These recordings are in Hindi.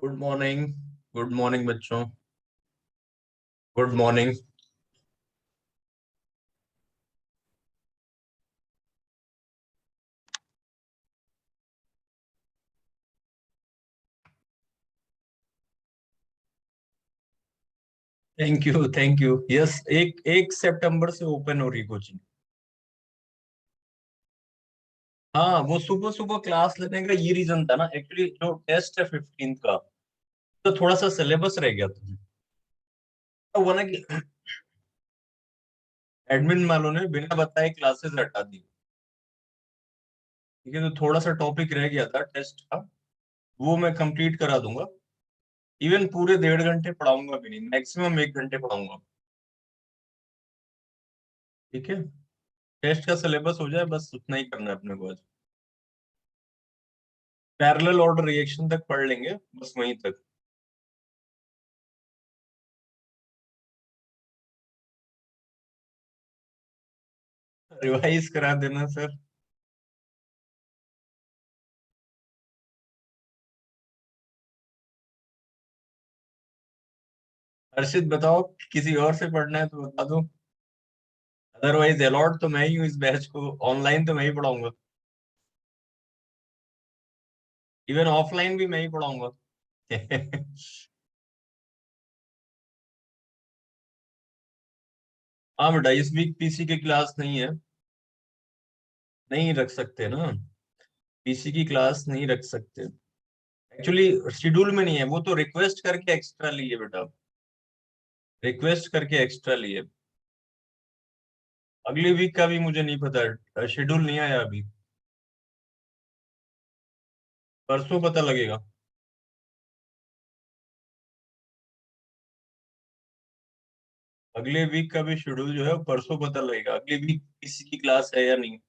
Good morning. गुड मॉर्निंग बच्चों। Good morning. Thank you thank you. Yes, एक एक सितंबर से ओपन हो रही कोचिंग। हाँ, वो सुबह सुबह क्लास लेने का ये रीजन था ना, एक्चुअली जो टेस्ट है 15 का, तो थोड़ा सा सिलेबस रह गया था। तो वो ना कि एडमिन वालों ने बिना बताए क्लासेस हटा दी। ठीक है, तो थोड़ा सा टॉपिक रह गया था टेस्ट का, वो मैं कंप्लीट करा दूंगा। इवन पूरे 1.5 घंटे पढ़ाऊंगा भी नहीं, मैक्सिमम 1 घंटे पढ़ाऊंगा। ठीक है, टेस्ट का सिलेबस हो जाए, बस उतना ही करना है अपने को आज। पैरेलल ऑर्डर रिएक्शन तक पढ़ लेंगे, बस वहीं तक। रिवाइज करा देना सर। हर्षित बताओ, किसी और से पढ़ना है तो बता दो। अदरवाइज अलॉट तो मैं ही हूँ इस बैच को, ऑनलाइन तो मैं ही पढ़ाऊंगा। इवन ऑफलाइन भी मैं ही पढ़ाऊंगा। हाँ बेटा, इस वीक पीसी की क्लास नहीं है। नहीं रख सकते ना, पीसी की क्लास नहीं रख सकते। एक्चुअली शेड्यूल में नहीं है, वो तो रिक्वेस्ट करके एक्स्ट्रा लिए बेटा। रिक्वेस्ट करके एक्स्ट्रा लिए। अगले वीक का भी मुझे नहीं पता, शेड्यूल नहीं आया अभी। परसों पता लगेगा। अगले वीक का भी शेड्यूल जो है वो परसों पता लगेगा, अगले वीक किसी की क्लास है या नहीं।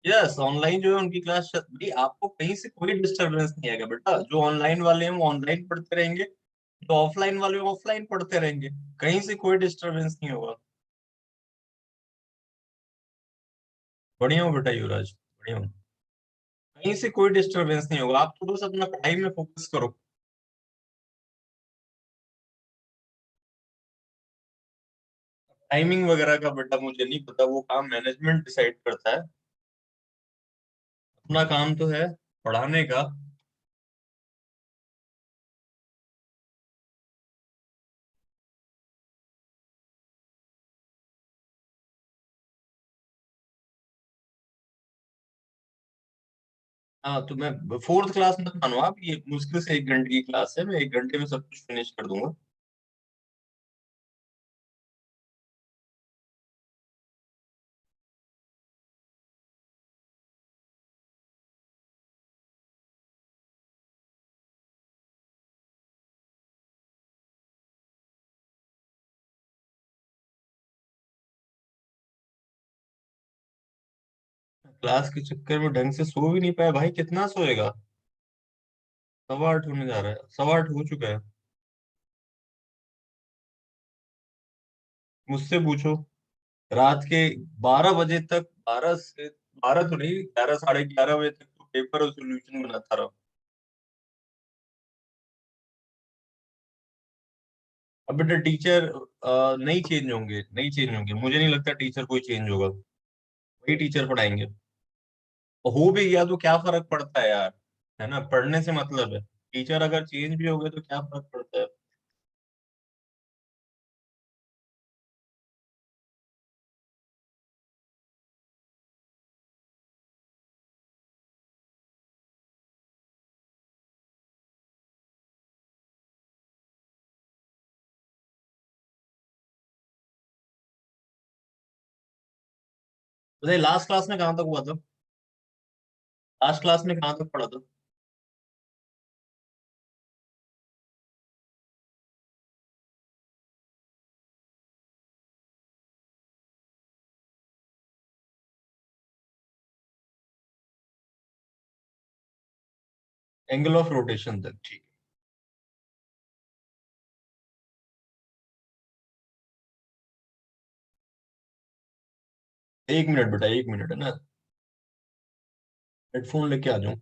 यस, ऑनलाइन जो है उनकी क्लास भाई, आपको कहीं से कोई डिस्टरबेंस नहीं आएगा बेटा। जो ऑनलाइन वाले हैं वो ऑनलाइन पढ़ते रहेंगे, जो ऑफलाइन वाले हैं ऑफलाइन पढ़ते रहेंगे। कहीं से कोई डिस्टरबेंस नहीं होगा। बढ़िया हो बेटा युवराज, बढ़िया हो। कहीं से कोई डिस्टरबेंस नहीं होगा, आप तो बस अपना पढ़ाई में फोकस करो। टाइमिंग वगैरह का बेटा मुझे नहीं पता, वो काम मैनेजमेंट डिसाइड करता है। अपना काम तो है पढ़ाने का। हाँ, तो मैं फोर्थ क्लास मत मानो आप, ये मुश्किल से 1 घंटे की क्लास है, मैं 1 घंटे में सब कुछ फिनिश कर दूंगा। क्लास के चक्कर में ढंग से सो भी नहीं पाया भाई, कितना सोएगा। 8:15 होने जा रहा है, 8:15 हो चुका है। मुझसे पूछो। रात के 12 बजे तक, 12 तो नहीं, 11 11:30 बजे तक तो पेपर और सोल्यूशन बनाता रहा। अब बेटा टीचर नहीं चेंज होंगे, नहीं चेंज होंगे, मुझे नहीं लगता टीचर कोई चेंज होगा। वही टीचर पढ़ाएंगे। और हो भी गया तो क्या फर्क पड़ता है यार, है ना, पढ़ने से मतलब है। टीचर अगर चेंज भी हो गए तो क्या फर्क पड़ता है। बताइए, लास्ट क्लास में कहाँ तक हुआ था? लास्ट क्लास में कहाँ तक पढ़ा था? एंगल ऑफ रोटेशन तक, ठीक। 1 मिनट बेटा, 1 मिनट है ना। हेडफोन लेके आ जाऊं?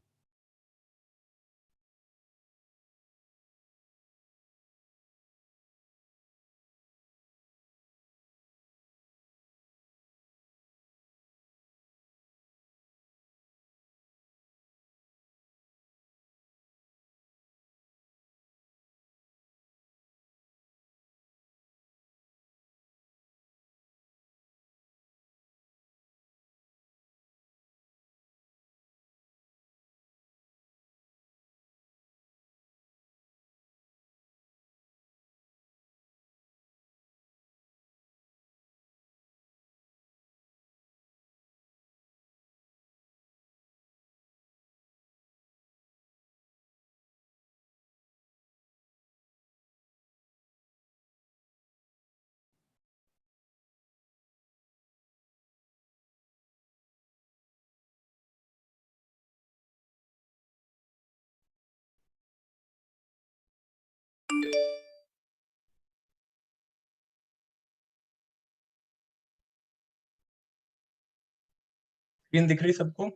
स्क्रीन दिख रही सबको?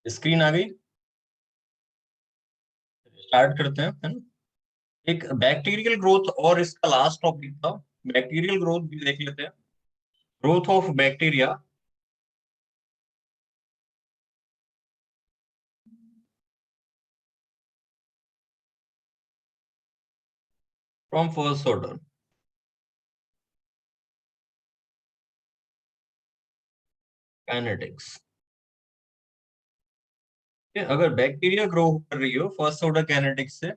स्क्रीन आ गई? स्टार्ट करते हैं, है ना? एक बैक्टीरियल ग्रोथ और इसका लास्ट टॉपिक था। बैक्टीरियल ग्रोथ भी देख लेते हैं। Growth of bacteria from first order kinetics. अगर बैक्टीरिया ग्रो कर रही हो फर्स्ट ऑर्डर काइनेटिक्स से,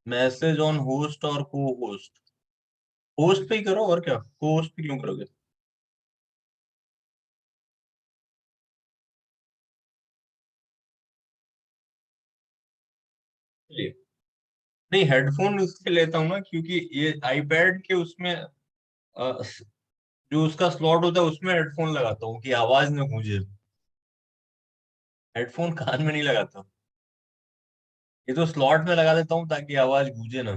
मैसेज ऑन होस्ट और को होस्ट। होस्ट पे ही करो, और क्या, को होस्ट पे क्यों करोगे? चलिए। नहीं, हेडफोन इसलिए लेता हूँ ना, क्योंकि ये आईपैड के उसमें जो उसका स्लॉट होता है उसमें हेडफोन लगाता हूँ कि आवाज ना गूंजे। हेडफोन कान में नहीं लगाता। ये तो स्लॉट में लगा देता हूँ ताकि आवाज गूंजे ना।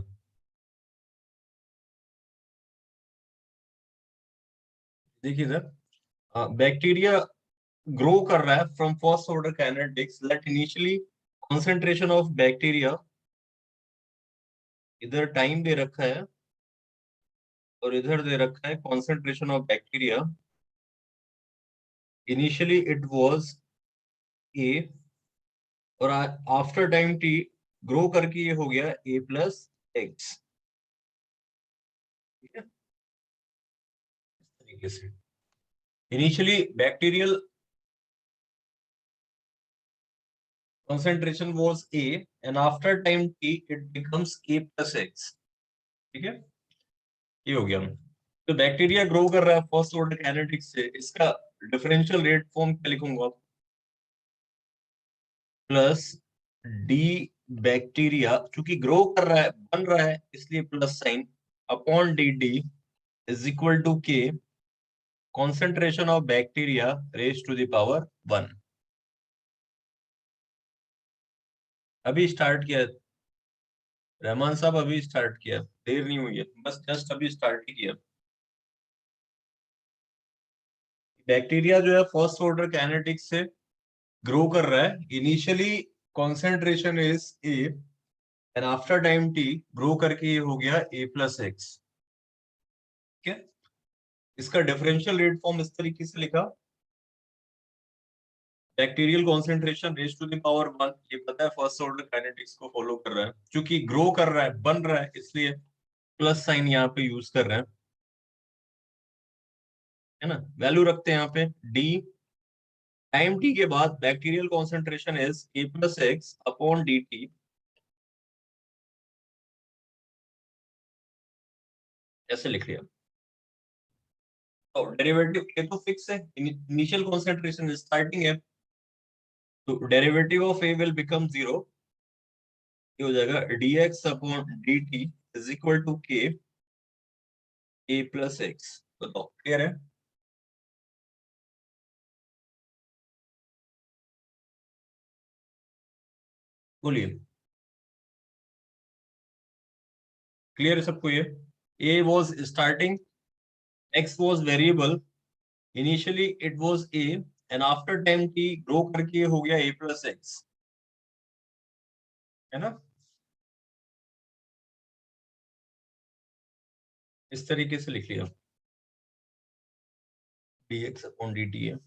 देखिए सर, बैक्टीरिया ग्रो कर रहा है from first order kinetics let initially concentration of bacteria, इधर टाइम दे रखा है और इधर दे रखा है concentration of bacteria. Initially it was a, और आफ्टर टाइम टी ग्रो करके ये हो गया ए प्लस एक्स। ठीक है, इस तरीके से initially bacterial concentration was A and after time t it becomes A plus X। ठीक है, ये हो गया। तो बैक्टीरिया ग्रो कर रहा है फर्स्ट ऑर्डर काइनेटिक्स से, इसका डिफरेंशियल रेट फॉर्म क्या लिखूंगा? प्लस डी बैक्टीरिया, चूंकि ग्रो कर रहा है बन रहा है इसलिए plus sign, upon D D is equal to K concentration of bacteria raise to the power 1। अभी स्टार्ट किया रहमान साहब, अभी स्टार्ट किया, देर नहीं हुई है, बस जस्ट अभी स्टार्ट ही किया। बैक्टीरिया जो है फर्स्ट ऑर्डर काइनेटिक्स से ग्रो कर रहा है। Initially concentration is a and after time t grow करके ये हो गया ए प्लस एक्स। ठीक है, इसका डिफरेंशियल रेट फॉर्म इस तरीके से लिखा। Bacterial concentration raise to the power 1, ये पता है फर्स्ट ऑर्डर काइनेटिक्स को फॉलो कर रहा है, क्योंकि ग्रो कर रहा है बन रहा है इसलिए प्लस साइन यहाँ पे यूज कर रहे हैं, है ना? वैल्यू रखते हैं यहाँ पे डी। टाइम टी के बाद bacterial concentration is a plus x upon D T, ऐसे लिख लिया। तो डेरिवेटिव ए तो फिक्स है, इनिशियल कॉन्सेंट्रेशन स्टार्टिंग है, तो derivative of a will become zero. ये हो जाएगा d x upon D T is equal to k a plus x. बताओ, क्लियर है? बोलिए, क्लियर है सबको ये? A was starting, x was variable, initially it was a and after time t grow करके हो गया a प्लस एक्स, है ना। इस तरीके से लिख लिया, dx अपॉन dt है।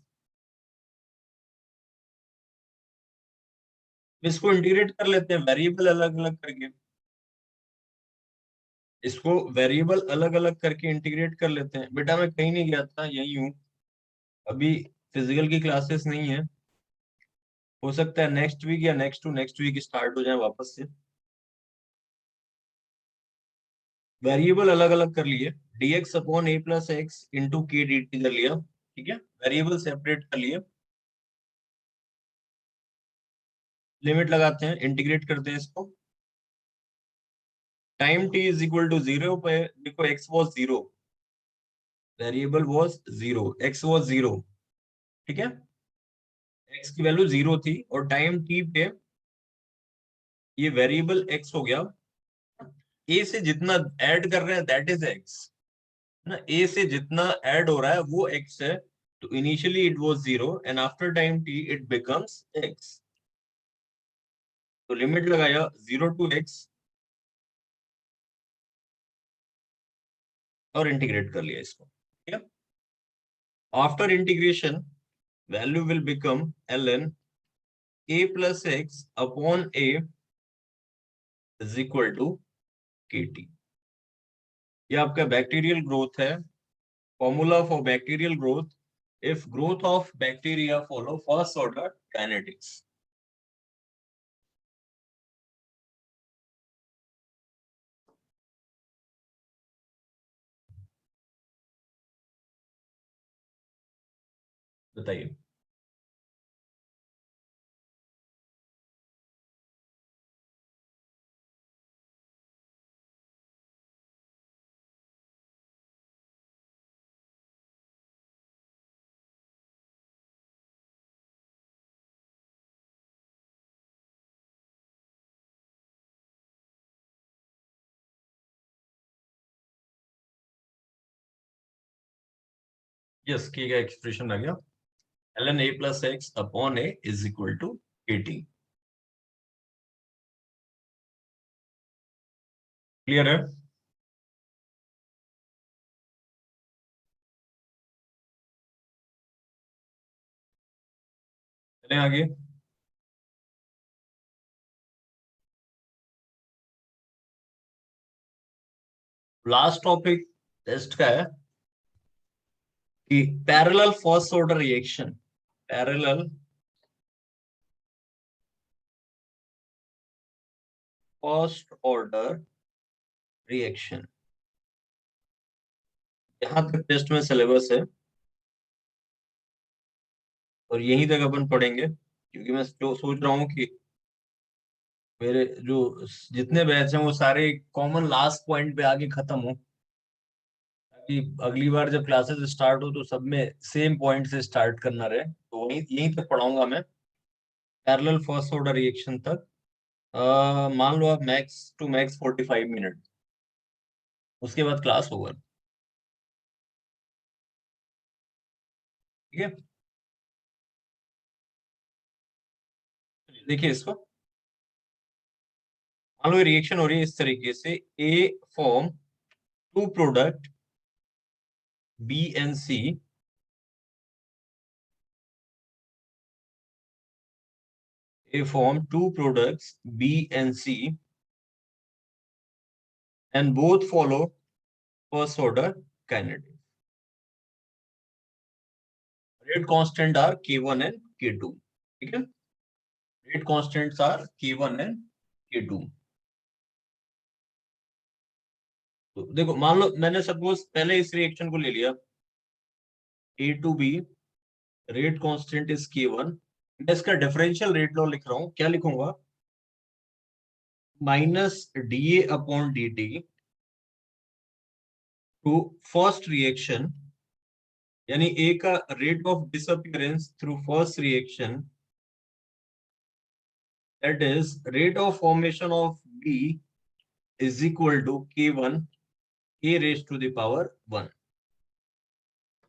इसको इंटीग्रेट कर लेते हैं वेरिएबल अलग अलग करके, इसको वेरिएबल अलग अलग करके इंटीग्रेट कर लेते हैं। बेटा मैं कहीं नहीं गया था, यही हूँ, अभी फिजिकल की क्लासेस नहीं है, हो सकता है नेक्स्ट वीक या next to next week start हो जाए वापस से। वेरिएबल अलग अलग कर लिए, dx upon a plus x into के dt कर लिया, ठीक है, वेरिएबल सेपरेट कर लिए। लिमिट लगाते हैं, इंटीग्रेट करते हैं इसको। Time t is equal to 0 पे देखो x was 0, variable was 0, x was 0, ठीक है, x की वैल्यू 0 थी, और टाइम t पे ये वेरिएबल x हो गया। a से जितना ऐड कर रहे हैं दैट इज x, ना, a से जितना ऐड हो रहा है वो x है। तो initially it was 0 and after time t it becomes x। तो लिमिट लगाया 0 टू x और इंटीग्रेट कर लिया इसको, ठीक है। After integration value will become ln a plus x upon a is equal to kt। ये आपका बैक्टीरियल ग्रोथ है, formula for bacterial growth, if growth of bacteria follow first order kinetics। बताइए। यस, की का एक्सप्रेशन आ गया, ln a plus x upon a is equal to kt। Clear है। चलें आगे। लास्ट टॉपिक टेस्ट का है कि parallel first order reaction, parallel first order reaction, यहां तक टेस्ट में सिलेबस है और यहीं तक अपन पढ़ेंगे, क्योंकि मैं जो सोच रहा हूँ कि मेरे जो जितने बैच हैं वो सारे कॉमन लास्ट पॉइंट पे आके खत्म हो, ताकि अगली बार जब क्लासेस स्टार्ट हो तो सब में सेम पॉइंट से स्टार्ट करना रहे। तो वहीं यहीं तक पढ़ाऊंगा मैं, पैरेलल फर्स्ट ऑर्डर रिएक्शन तक। मान लो आप मैक्स टू मैक्स 45 मिनट, उसके बाद क्लास ओवर, ठीक है। देखिए इसको, मान लो रिएक्शन हो रही है इस तरीके से, A form to product B and C, A form to products B and C and both follow first order kinetics. Rate constant are k1 and k2, ठीक है, rate constants are k1 and k2। तो देखो, मान लो मैंने सपोज पहले इस रिएक्शन को ले लिया, A to B, rate constant is k1, मैं इसका डिफरेंशियल रेट लॉ लिख रहा हूं, क्या लिखूंगा, minus d a upon D t to first reaction, यानी ए का rate of disappearance through first reaction, that is rate of formation of b is equal to k1 a raise to the power 1।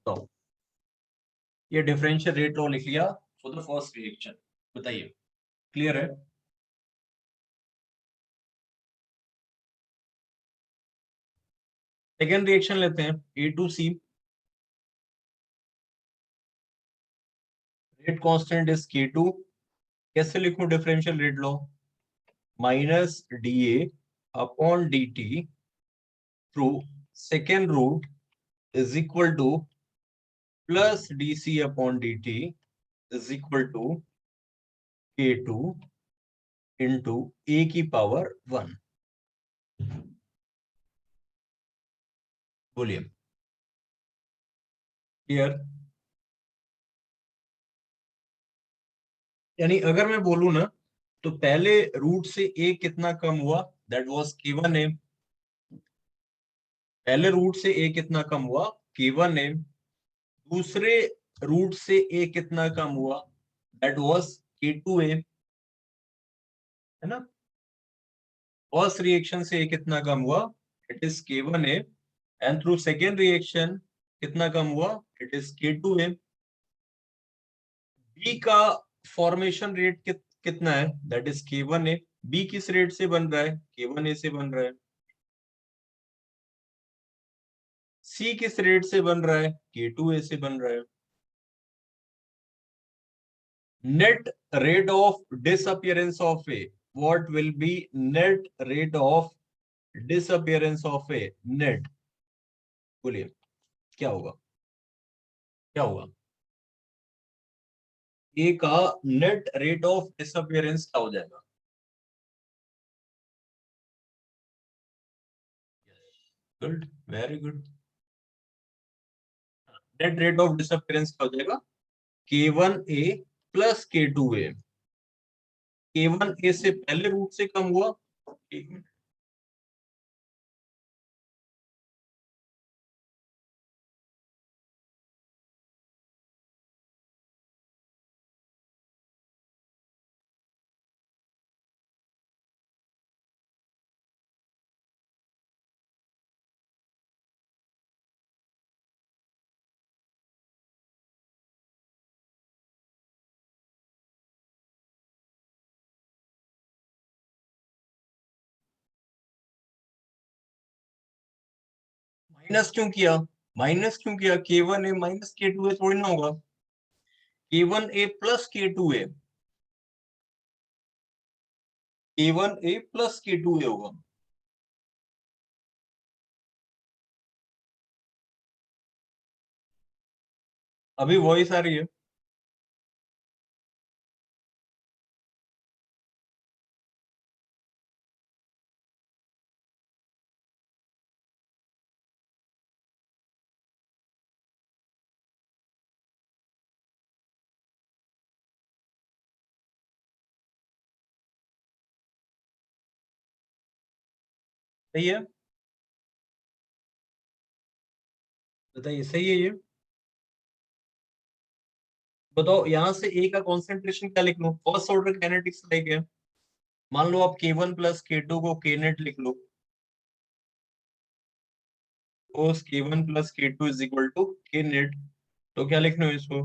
तो ये डिफरेंशियल रेट लॉ लिख लिया फॉर द फर्स्ट रिएक्शन। बताइए क्लियर है? सेकेंड रिएक्शन लेते हैं A2C। Rate constant is K2। कैसे लिखूं differential rate law? Minus dA upon dt through second route is equal to plus dC upon dt is equal to K2 into A की पावर 1। बोलिए क्लियर? यानी अगर मैं बोलूं ना तो पहले रूट से A कितना कम हुआ, दैट वाज K1A। पहले रूट से A कितना कम हुआ, K1A। दूसरे रूट से A कितना कम हुआ, दैट वाज K2A, है ना? फर्स्ट रिएक्शन से A कितना कम हुआ, it is K1A। And through second reaction कितना कम हुआ, इट इज K2A। B का फॉर्मेशन रेट कितना है, दैट इज K1A। B किस रेट से बन रहा है, K1A से बन रहा है। C किस रेट से बन रहा है, K2A से बन रहा है। Net rate of disappearance of A, what will be net rate of disappearance of A net? बोलिए क्या होगा, क्या होगा? ए का नेट रेट ऑफ डिसअपियरेंस क्या हो जाएगा? Good, very good. Net rate of disappearance क्या हो जाएगा, K1A प्लस K2A। K1A से पहले रूट से कम हुआ, एक मिनट, माइनस क्यों किया? माइनस क्यों किया? K1A माइनस K2A थोड़ी ना होगा, K1A plus K2A। K1A plus K2A होगा। अभी वॉइस आ रही है? सही है? बताइए सही है ये? बताओ यहां से ए का कॉन्सेंट्रेशन क्या लिख लूं, फर्स्ट ऑर्डर काइनेटिक्स लेके। मान लो आप K1 प्लस K2 को K नेट लिख लो, तो K1 plus K2 is equal to K net. तो क्या लिखना है इसको,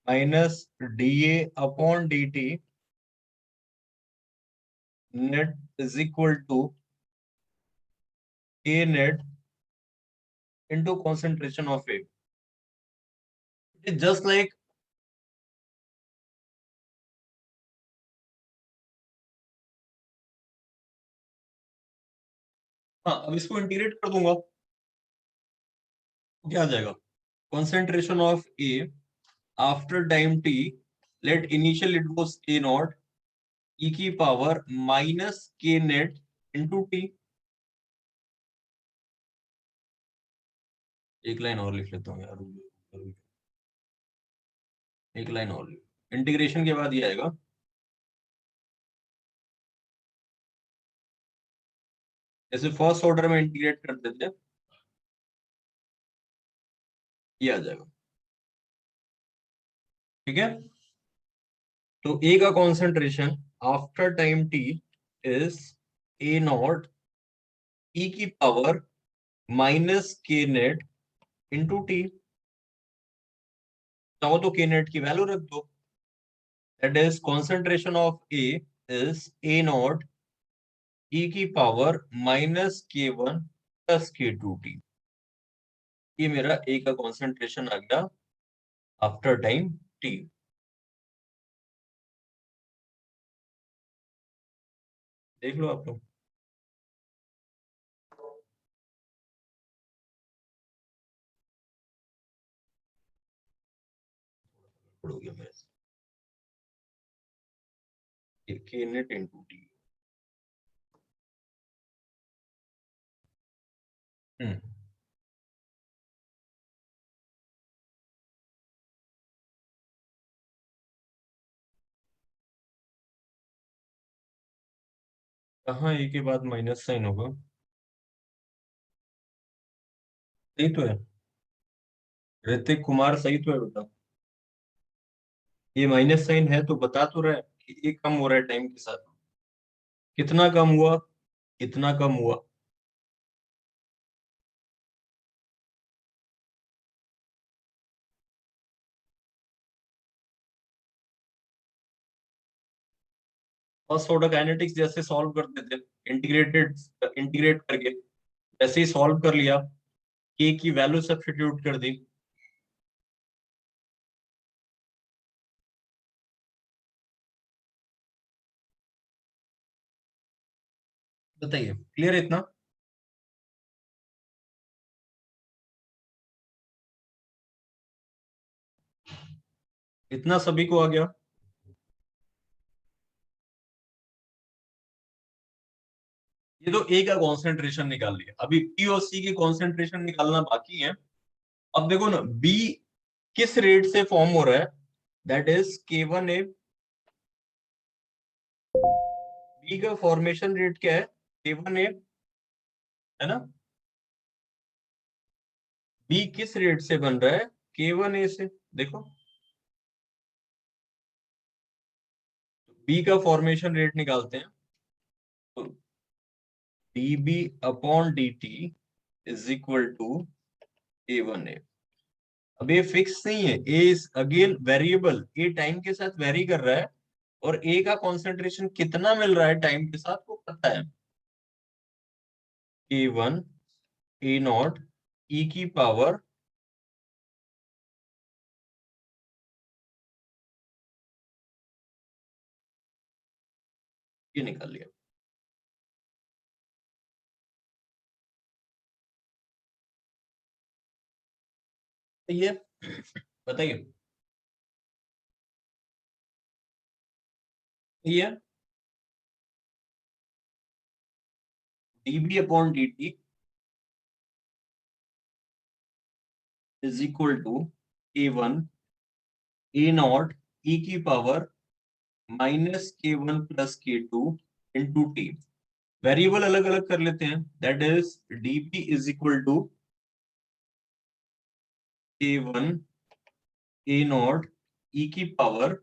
minus dA upon dt net is equal to K net into concentration of a. It is just like, हाँ अब इसको इंटीग्रेट कर दूंगा, क्या आ जाएगा, concentration of A after time t, let initial it was A naught e की power minus K net into t। एक लाइन और लिख लेता हूँ यार, एक लाइन और इंटीग्रेशन के बाद ये आएगा, जैसे फर्स्ट ऑर्डर में इंटीग्रेट करते थे, ये आ जाएगा। ठीक है? तो A का concentration after time t is A naught e की power minus K net into T. चाहो तो के नेट की वैल्यू रख दो, that is concentration of A is A naught E की power minus K one plus K two T. ये मेरा ए का कॉन्सेंट्रेशन आ गया आफ्टर टाइम टी। देख लो आप लोग। हो गया मेरे से के नेट इनटू टी। हम्म। कहाँ ए के बाद माइनस साइन होगा? सही तो है ऋतिक कुमार, सही तो है बेटा। ये माइनस साइन है तो बता तो रहा है कि ये कम हो रहा है टाइम के साथ। कितना कम हुआ? इतना कम हुआ। फर्स्ट ऑर्डर काइनेटिक्स जैसे सॉल्व करते थे, इंटीग्रेट करके जैसे ही सॉल्व कर लिया, के की वैल्यू सब्स्टिट्यूट कर दी। बताइए क्लियर है इतना? इतना सभी को आ गया? ये तो ए का कॉन्सेंट्रेशन निकाल लिया, अभी पी और सी की कॉन्सेंट्रेशन निकालना बाकी है। अब देखो ना, बी किस रेट से फॉर्म हो रहा है, दैट इज के वन ए। बी का फॉर्मेशन रेट क्या है? के वन ए, है ना? बी किस रेट से बन रहा है? के वन ए से। देखो, बी का फॉर्मेशन रेट निकालते हैं, तो D B upon D T is equal to A one A. अब ये फिक्स नहीं है, A is again variable, A time के साथ वेरी कर रहा है, और ए का कॉन्सेंट्रेशन कितना मिल रहा है टाइम के साथ वो पता है। ए वन ए नॉट ई की पावर, ये निकाल लिया। तो ये बताइए, ये dB upon dt is equal to A one A naught E की power minus K one plus K two into T. Variable अलग अलग कर लेते हैं, that is dB is equal to A one A naught E की पावर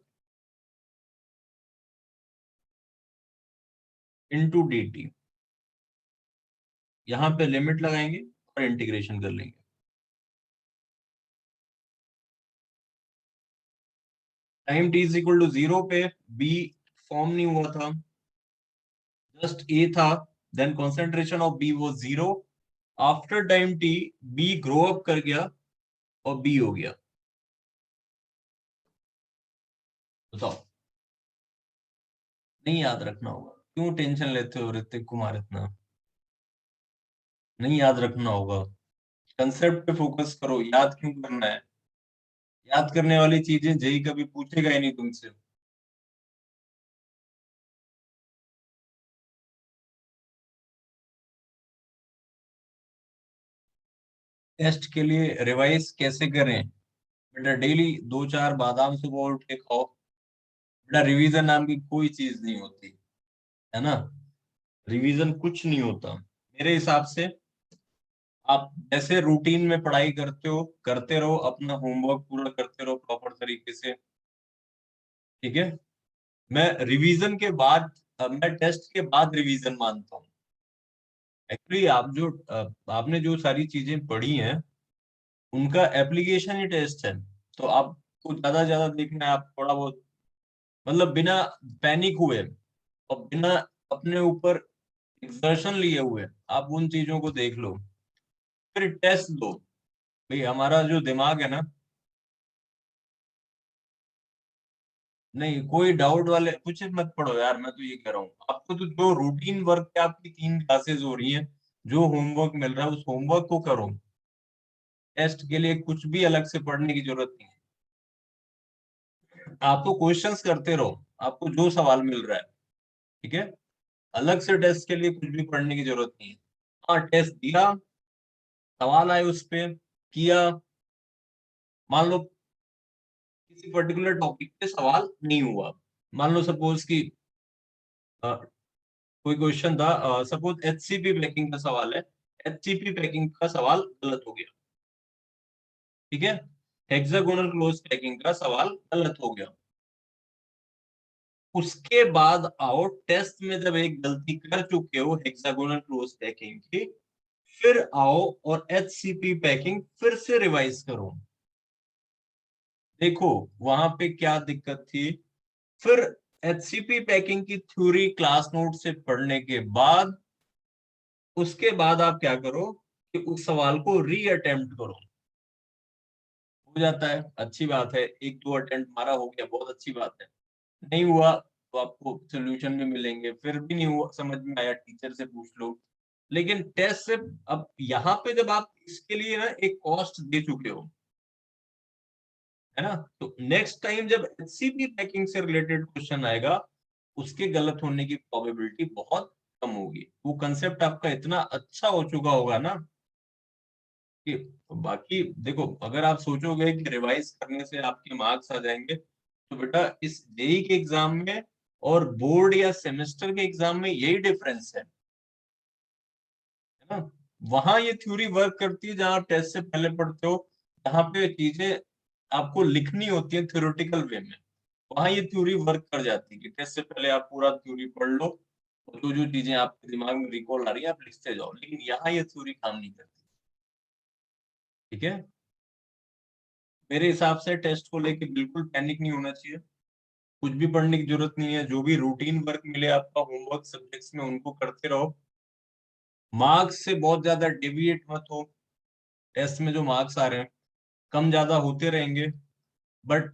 इंटू डी टी। यहाँ पे लिमिट लगाएंगे और इंटीग्रेशन कर लेंगे। Time T is equal to zero पे बी फॉर्म नहीं हुआ था, जस्ट ए था, देन कॉन्सेंट्रेशन ऑफ बी वो जीरो। After time t b grow up कर गया और बी हो गया। बताओ। नहीं याद रखना होगा? क्यों टेंशन लेते हो ऋतिक कुमार इतना? नहीं याद रखना होगा? कंसेप्ट पे फोकस करो, याद क्यों करना है? याद करने वाली चीजें जेई कभी पूछेगा ही नहीं तुमसे। टेस्ट के लिए रिवाइज कैसे करें? बेटा डेली दो चार बादाम सुबह उठ के खाओ। बेटा रिवीजन नाम की कोई चीज नहीं होती, है ना? रिवीजन कुछ नहीं होता मेरे हिसाब से। आप जैसे रूटीन में पढ़ाई करते हो करते रहो, अपना होमवर्क पूरा करते रहो प्रॉपर तरीके से। ठीक है? मैं रिवीजन के बाद, मैं टेस्ट के बाद रिवीजन मानता हूँ। एक्चुअली आपने जो सारी चीजें पढ़ी हैं उनका एप्लीकेशन ही टेस्ट है। तो आप आपको ज्यादा से ज्यादा देखना है, आप थोड़ा बहुत मतलब बिना पैनिक हुए और बिना अपने ऊपर एक्सर्शन लिए हुए आप उन चीजों को देख लो, फिर टेस्ट दो। भाई हमारा जो दिमाग है ना, नहीं कोई डाउट वाले कुछ मत पढ़ो यार, मैं तो ये कह रहा हूँ आपको, तो जो रूटीन वर्क है आपकी 3 क्लासेस हो रही हैं, जो होमवर्क मिल रहा है उस होमवर्क को करो। टेस्ट के लिए कुछ भी अलग से पढ़ने की जरूरत नहीं है, आप तो क्वेश्चंस करते रहो, आपको जो सवाल मिल रहा है, ठीक है। अलग से टेस्ट के लिए कुछ भी पढ़ने की जरूरत नहीं है। हाँ टेस्ट दिया, सवाल आए उस पे, किया, मान लो किसी पर्टिकुलर टॉपिक पे सवाल नहीं हुआ, मान लो सपोज कि कोई क्वेश्चन था, सपोज एचसीपी पैकिंग का सवाल है, एचसीपी पैकिंग का सवाल गलत हो गया, ठीक है। हेक्सागोनल क्लोज पैकिंग का सवाल गलत हो गया, उसके बाद आओ टेस्ट में जब एक गलती कर चुके हो हेक्सागोनल क्लोज पैकिंग की, फिर आओ और एचसीपी पैकिंग फिर से रिवाइज करो। देखो वहां पे क्या दिक्कत थी, फिर एचसीपी पैकिंग की थ्योरी क्लास नोट से पढ़ने के बाद उसके बाद आप क्या करो कि उस सवाल को री अटेम्प्ट करो। हो जाता है, अच्छी बात है, 1-2 अटेम्प्ट मारा हो गया, बहुत अच्छी बात है। नहीं हुआ तो आपको सोल्यूशन भी मिलेंगे, फिर भी नहीं हुआ समझ में आया टीचर से पूछ लो। लेकिन टेस्ट से अब यहाँ पे जब आप इसके लिए ना एक कॉस्ट दे चुके हो, है ना, तो नेक्स्ट टाइम जब एचसीपी पैकिंग से रिलेटेड क्वेश्चन आएगा, उसके गलत होने की प्रोबेबिलिटी बहुत कम होगी। वो कंसेप्ट आपका इतना अच्छा हो चुका होगा ना कि बाकी देखो, अगर आप सोचोगे कि रिवाइज करने से आपके मार्क्स आ जाएंगे, तो बेटा इस जेई के एग्जाम में और बोर्ड या सेमेस्टर के एग्जाम में यही डिफरेंस है ना। वहां ये थ्योरी वर्क करती है जहां आप टेस्ट से पहले पढ़ते हो, जहाँ पे चीजें आपको लिखनी होती है थ्योरेटिकल वे में, वहां ये थ्योरी वर्क कर जाती है कि टेस्ट से पहले आप पूरा थ्योरी पढ़ लो और जो जो चीजें आपके दिमाग में रिकॉल आ रही है आप लिखते जाओ, लेकिन यहाँ ये थ्योरी काम नहीं करती, ठीक है। मेरे हिसाब से टेस्ट को लेके बिल्कुल पैनिक नहीं होना चाहिए, कुछ भी पढ़ने की जरूरत नहीं है, जो भी रूटीन वर्क मिले आपका होमवर्क सब्जेक्ट्स में उनको करते रहो, मार्क्स से बहुत ज्यादा डेविएट मत हो। टेस्ट में जो मार्क्स आ रहे हैं कम ज्यादा होते रहेंगे, बट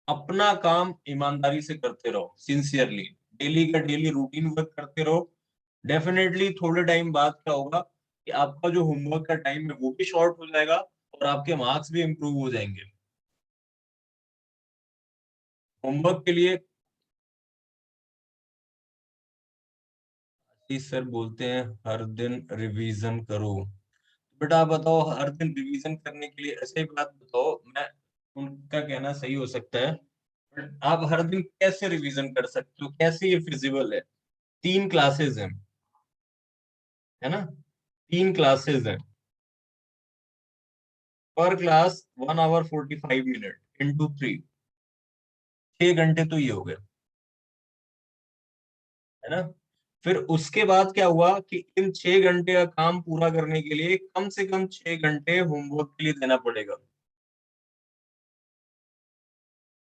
अपना काम ईमानदारी से करते रहो, सिंसियरली डेली का डेली रूटीन वर्क करते रहो। डेफिनेटली थोड़े टाइम बाद क्या होगा कि आपका जो होमवर्क का टाइम है वो भी शॉर्ट हो जाएगा और आपके मार्क्स भी इंप्रूव हो जाएंगे। होमवर्क के लिए सर बोलते हैं हर दिन रिवीजन करो। बेटा आप बताओ, हर दिन रिवीजन करने के लिए ऐसे ही बात बताओ, मैं उनका कहना सही हो सकता है, बट आप हर दिन कैसे रिवीजन कर सकते हो, कैसे ये फिजिबल है। 3 क्लासेस हैं, है ना, 3 क्लासेस हैं, पर क्लास 1 आवर 45 मिनट इंटू 3, 6 घंटे तो ये हो गए, है ना। फिर उसके बाद क्या हुआ कि इन 6 घंटे का काम पूरा करने के लिए कम से कम 6 घंटे होमवर्क के लिए देना पड़ेगा,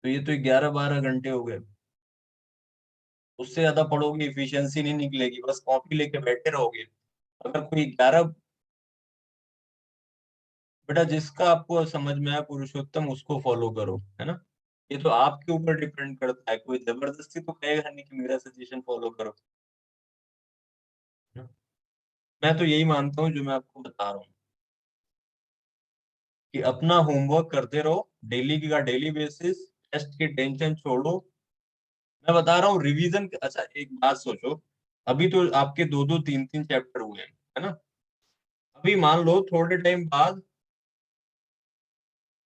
तो ये तो 11-12 घंटे हो गए। उससे ज्यादा पढ़ोगे इफिशियंसी नहीं निकलेगी, बस कॉपी लेके बैठे रहोगे। अगर कोई 11, बेटा जिसका आपको समझ में आया पुरुषोत्तम उसको फॉलो करो, है ना। ये तो आपके ऊपर डिपेंड करता है, कोई जबरदस्ती तो कहेगा नहीं कि मेरा सजेशन फॉलो करो, है ना? मैं तो यही मानता हूँ जो मैं आपको बता रहा हूँ कि अपना होमवर्क करते रहो, डेली का डेली बेसिस, टेस्ट की टेंशन छोड़ो। मैं बता रहा हूँ रिवीजन, अच्छा एक बात सोचो, अभी तो आपके 2-2 3-3 चैप्टर हुए हैं, है ना। अभी मान लो थोड़े टाइम बाद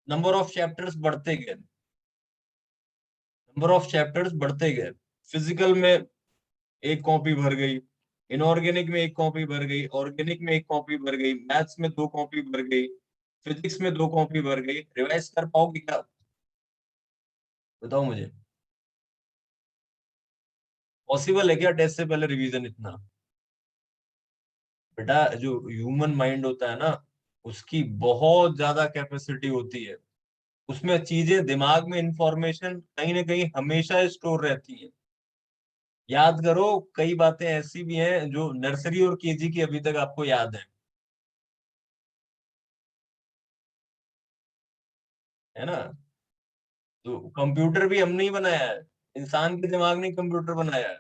नंबर ऑफ चैप्टर्स बढ़ते गए, नंबर ऑफ चैप्टर्स बढ़ते गए, फिजिकल में एक कॉपी भर गई, इनऑर्गेनिक में एक कॉपी भर गई, ऑर्गेनिक में एक कॉपी भर गई, मैथ्स में 2 कॉपी भर गई, फिजिक्स में 2 कॉपी भर गई, रिवाइज कर पाओगे क्या, बताओ मुझे। पॉसिबल है क्या टेस्ट से पहले रिवीजन इतना। बेटा जो ह्यूमन माइंड होता है ना, उसकी बहुत ज्यादा कैपेसिटी होती है, उसमें चीजें, दिमाग में इंफॉर्मेशन कहीं ना कहीं हमेशा स्टोर रहती है। याद करो, कई बातें ऐसी भी हैं जो नर्सरी और केजी की अभी तक आपको याद है ना। तो कंप्यूटर भी हम नहीं बनाया है, इंसान के दिमाग ने कंप्यूटर बनाया है।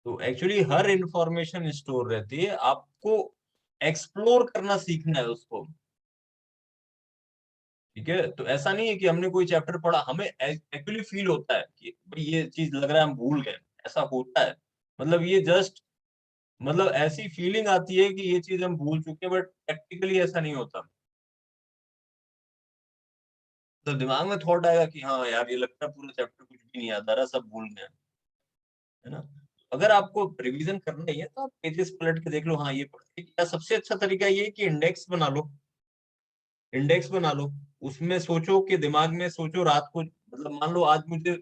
तो एक्चुअली हर इंफॉर्मेशन स्टोर रहती है, आपको एक्सप्लोर करना सीखना है उसको। ठीक है, तो ऐसा नहीं है कि हमने कोई चैप्टर पढ़ा, हमें एक्चुअली फील होता है कि भाई ये चीज लग रहा है हम भूल गए, ऐसा होता है। मतलब ये जस्ट, मतलब ऐसी फीलिंग आती है कि ये चीज हम भूल चुके हैं, बट प्रैक्टिकली ऐसा नहीं होता। तो दिमाग में थॉट आएगा कि हाँ यार, ये लगता है पूरा चैप्टर कुछ भी नहीं याद आ रहा, सब भूल गए, है ना। अगर आपको रिवीजन करना ही है तो आप पेजेस पलट के देख लो, हाँ ये पढ़, या सबसे अच्छा तरीका ये है कि इंडेक्स बना लो। इंडेक्स बना लो, उसमें सोचो कि दिमाग में सोचो रात को, मतलब मान लो आज मुझे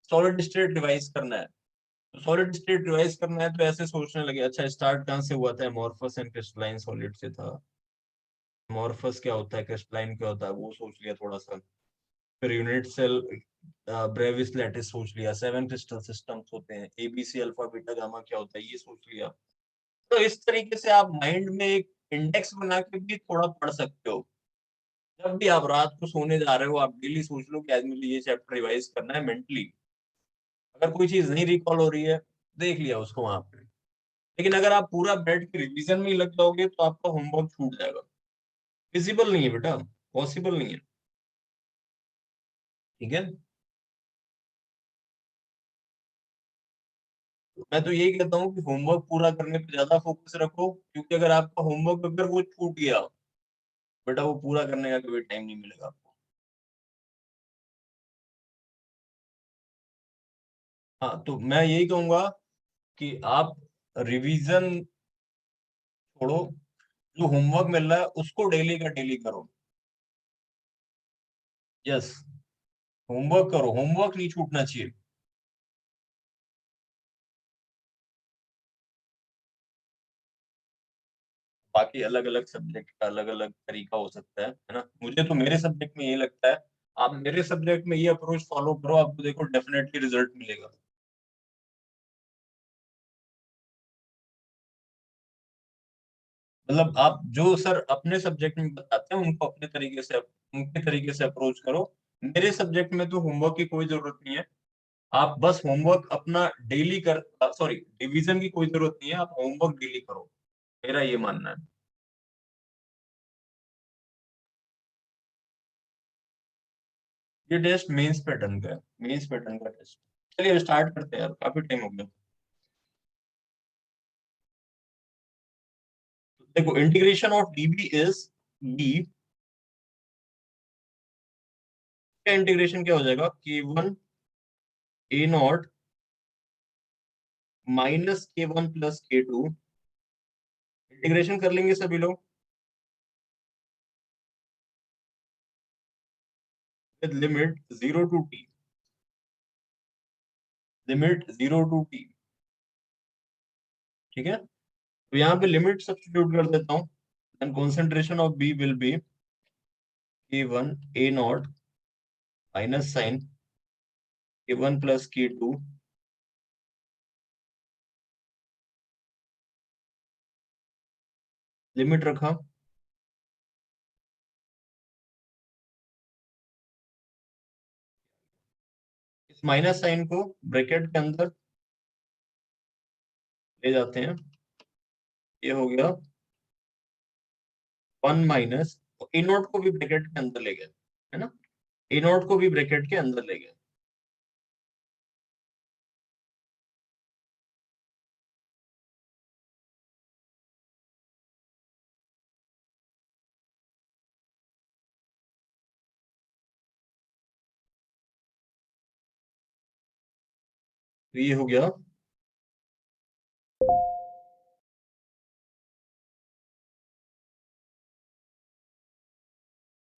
सॉलिड स्टेट रिवाइज करना है, तो सॉलिड स्टेट रिवाइज करना है तो ऐसे सोचने लगे, अच्छा स्टार्ट कहाँ से हुआ था, एमोर्फस एंड क्रिस्टलाइन सॉलिड से था। एमोर्फस क्या होता है, क्रिस्टलाइन क्या होता है, वो सोच लिया थोड़ा सा। फिर यूनिट सेल, ब्रेविस लैटिस सोच लिया, 7 क्रिस्टल सिस्टम्स होते हैं, एबीसी अल्फा बीटा गामा क्या होता है ये सोच लिया। तो इस तरीके से आप माइंड में एक इंडेक्स बना के भी थोड़ा पढ़ सकते हो। जब भी आप रात को सोने जा रहे हो, आप डेली सोच लो कि आज मुझे ये चैप्टर रिवाइज करना है मेंटली। अगर कोई चीज नहीं रिकॉल हो रही है, देख लिया उसको वहां पे। लेकिन अगर आप पूरा बैठ के रिवीजन में ही लग जाओगे तो आपका होमवर्क छूट जाएगा। फिजिबल नहीं है बेटा, पॉसिबल नहीं है। ठीक है, तो मैं तो यही कहता हूँ कि होमवर्क पूरा करने पे ज्यादा फोकस रखो, क्योंकि अगर आपका होमवर्क अगर वो छूट गया, बेटा वो पूरा करने का कभी टाइम नहीं मिलेगा आपको। हाँ, तो मैं यही कहूंगा कि आप रिवीजन छोड़ो, जो होमवर्क मिल रहा है उसको डेली का डेली करो। यस, होमवर्क करो, होमवर्क नहीं छूटना चाहिए। बाकी अलग अलग सब्जेक्ट का अलग अलग तरीका हो सकता है ना। मुझे तो मेरे सब्जेक्ट में ये लगता है, आप मेरे सब्जेक्ट में ये अप्रोच फॉलो करो, आपको देखो डेफिनेटली रिजल्ट मिलेगा। मतलब आप जो सर अपने सब्जेक्ट में बताते हैं उनको अपने तरीके से, उनके तरीके से अप्रोच करो। मेरे सब्जेक्ट में तो होमवर्क की कोई जरूरत नहीं है। आप बस होमवर्क अपना डेली कर, सॉरी, रिवीजन की कोई जरूरत नहीं है, आप होमवर्क डेली करो, मेरा ये मानना है। ये टेस्ट मेंस पैटर्न का है, मेंस पैटर्न का टेस्ट। चलिए स्टार्ट करते हैं यार, काफी टाइम हो गया। देखो, integration of d b is b का इंटीग्रेशन क्या हो जाएगा, k1 a not minus k1 plus k2। Integration कर लेंगे सभी लोग, with limit 0 to t, limit 0 to t। ठीक है, तो यहाँ पे लिमिट सब्स्टिट्यूट कर देता हूँ। Then concentration of b will be k1 a not minus sign k1 plus k2। Limit रखा, इस माइनस साइन को ब्रैकेट के अंदर ले जाते हैं, ये हो गया 1 माइनस, ए नोट को भी ब्रैकेट के अंदर ले गए, है ना, ए नोट को भी ब्रैकेट के अंदर ले गए। तो ये हो गया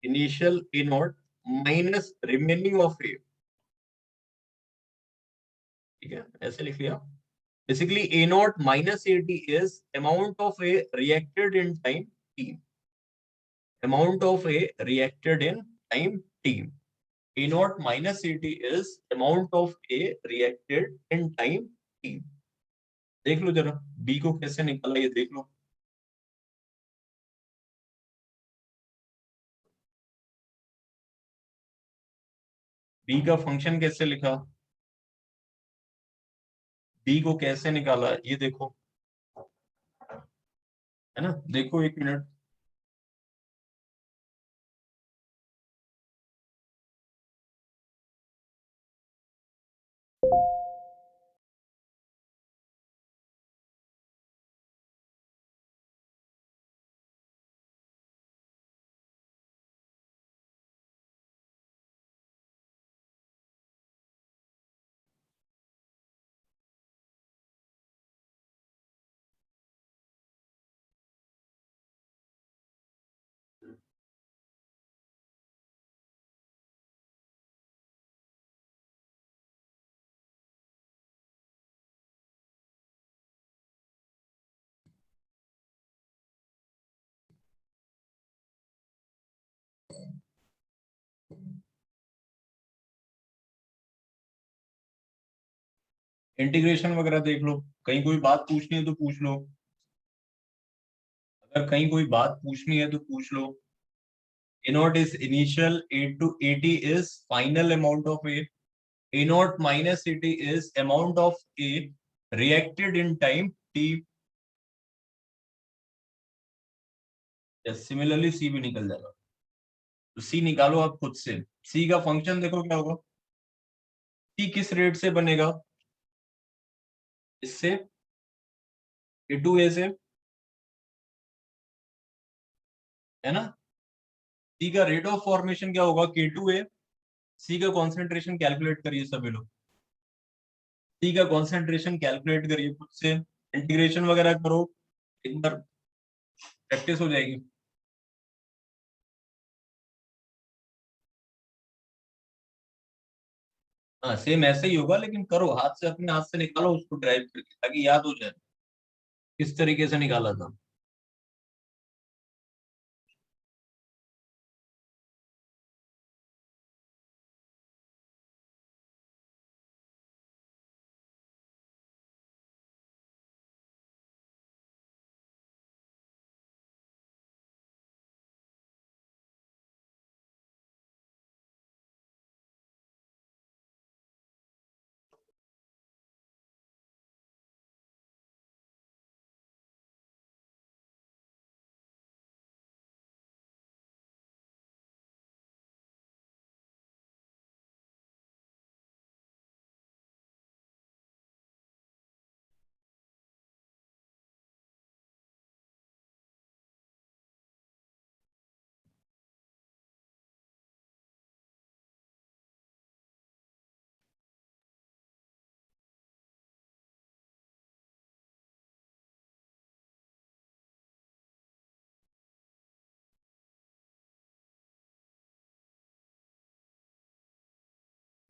initial A naught minus remaining of A. ठीक है, ऐसे लिख लिया। Basically A naught minus A T is amount of A reacted in time T. amount of A reacted in time t. A naught minus AT is amount of A reacted in time t. देख लो जरा B को कैसे निकाला ये देख लो. B का फंक्शन कैसे लिखा, B को कैसे निकाला ये देखो, है ना. देखो एक मिनट. इंटीग्रेशन वगैरह देख लो, कहीं कोई बात पूछनी है तो पूछ लो, अगर कहीं कोई बात पूछनी है तो पूछ लो. A naught is initial, A to AT is final amount of A. A naught minus AT is amount of A reacted in time T. Similarly C भी निकल जाएगा. तो C निकालो आप खुद से. C का फंक्शन देखो क्या होगा. C किस रेट से बनेगा, इससे A2A से, है ना. C का रेट ऑफ फॉर्मेशन क्या होगा, K2A. C का कॉन्सेंट्रेशन कैलकुलेट करिए सभी लोग. C का कॉन्सेंट्रेशन कैलकुलेट करिए खुद से, इंटीग्रेशन वगैरह करो, एक बार प्रैक्टिस हो जाएगी. हाँ सेम ऐसे ही होगा, लेकिन करो हाथ से, अपने हाथ से निकालो उसको ड्राइव करके, ताकि याद हो जाए किस तरीके से निकाला था.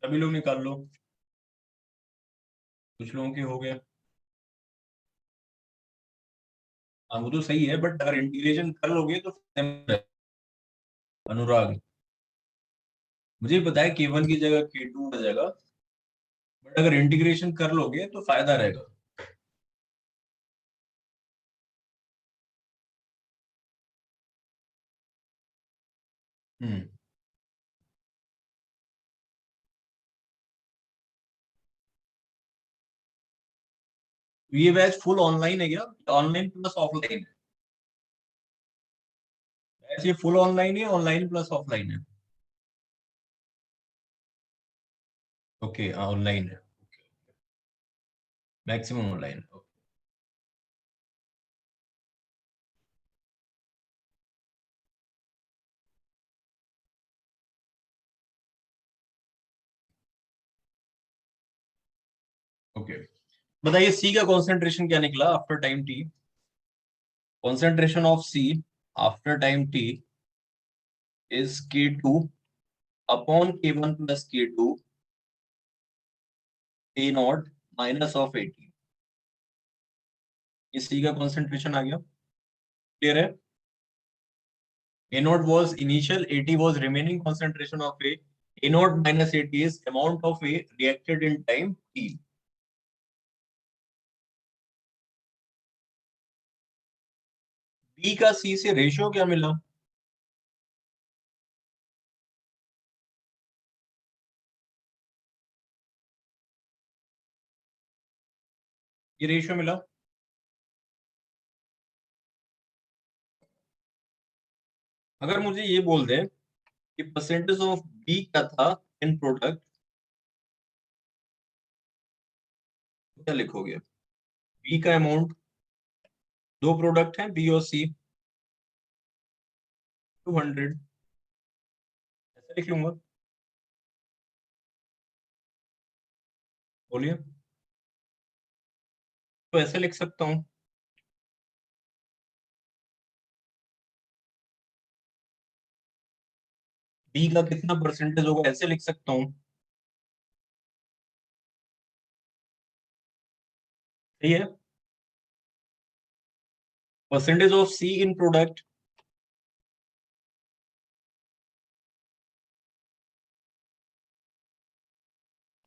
सभी लोग निकाल लो, कुछ लोगों के हो गए. हाँ वो तो सही है, बट अगर इंटीग्रेशन कर लोगे तो अनुराग, मुझे पता है K1 की जगह K2 आ जाएगा, बट अगर इंटीग्रेशन कर लोगे तो फायदा रहेगा. हम्म. ये बैच फुल ऑनलाइन है क्या, ऑनलाइन प्लस ऑफलाइन है बैच, ये फुल ऑनलाइन है, ऑनलाइन प्लस ऑफलाइन है. ओके ऑनलाइन है, मैक्सिमम ऑनलाइन. ओके बताइए सी का कॉन्सेंट्रेशन क्या निकला after time T. Concentration of C after time T is K2 upon K1 plus K2 A not minus of AT. ये सी का कॉन्सेंट्रेशन आ गया. क्लियर है. A naught was initial, AT was remaining concentration of A naught minus AT is amount of A reacted in time T. B का C से रेशियो क्या मिला? ये रेशियो मिला। अगर मुझे ये बोल दे कि परसेंटेज ऑफ बी क्या था इन प्रोडक्ट, क्या लिखोगे? बी का अमाउंट, दो प्रोडक्ट हैं बी और सी, 200, ऐसे लिख लूंगा। बोलिए। तो ऐसे लिख सकता हूँ। बी का कितना परसेंटेज होगा ऐसे लिख सकता हूँ। सही है। Percentage of c in product,